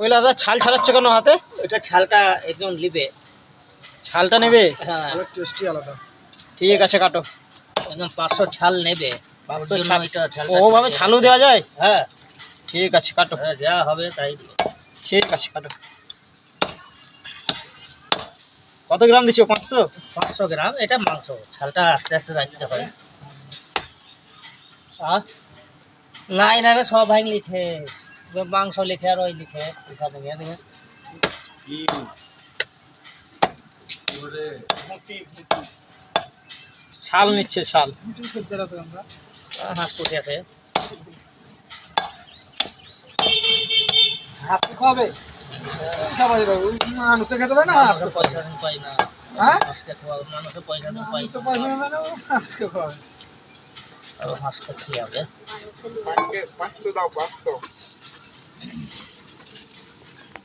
ওই দাদা ছাল ছাড়াচ্ছ কেন হাতে? এটা ছালটা একদম লিবে। ছালটা নেবে? হ্যাঁ, টেস্টি আলাদা। ঠিক আছে কাটো। একদম 500 ছাল নেবে। 500 ওর জন্য ছাল? এটা ছালটা ওভাবে ছালও দেওয়া যায়? হ্যাঁ, ঠিক আছে কাটো। হ্যাঁ, যা হবে তাই দিও। ঠিক আছে কাটো। কত গ্রাম দিছো? 500? 500 গ্রাম। এটা মাংস, ছালটা আস্তে আস্তে রাখতে হয়। নাই না রে, সব ভাই লিখে মাংস লিখে আর ওই লিখে পয়সা দেবে দেবে। ছাল নিচ্ছে ছাল। হাঁস পুষে আছে। হাঁসকে খাওয়াবে? খাওয়াবে বাবু, মানুষে খেতে পারে না হাঁসকে খাওয়াবে? পয়সা পাই না। হ্যাঁ, হাঁসকে খাওয়াবে, মানুষের পয়সা তো পাই মানুষে পয়সা নেবে না, হাঁসকে খাওয়াবে। আর হাঁসকে খেয়ে হবে। 500 দাও, 500।